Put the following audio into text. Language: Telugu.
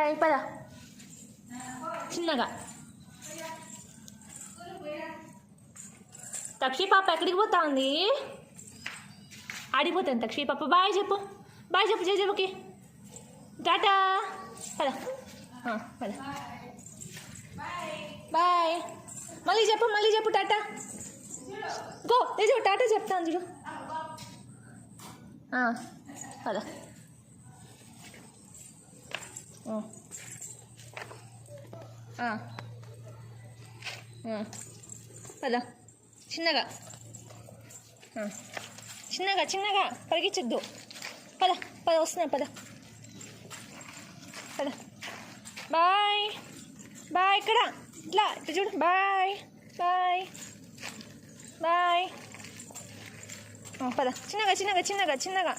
బాయ్ పద చిన్నగా. తక్షి పాప ఎక్కడికి పోతా ఉంది? ఆడిపోతాను తక్షి పాప. బాయ్ చెప్పు, బాయ్ చెప్పు జయజమ్మకి. టాటా పద పద. బాయ్ మళ్ళీ చెప్పు టాటా. గో నిజం టాటా చెప్తాను చూడు. పద పద చిన్నగా చిన్నగా చిన్నగా పరిగించద్దు. పద పద వస్తున్నా పద పద. Bye bye. ఇక్కడ ఇట్లా ఇట్లా చూడు. Bye bye bye. పద చిన్నగా చిన్నగా చిన్నగా చిన్నగా.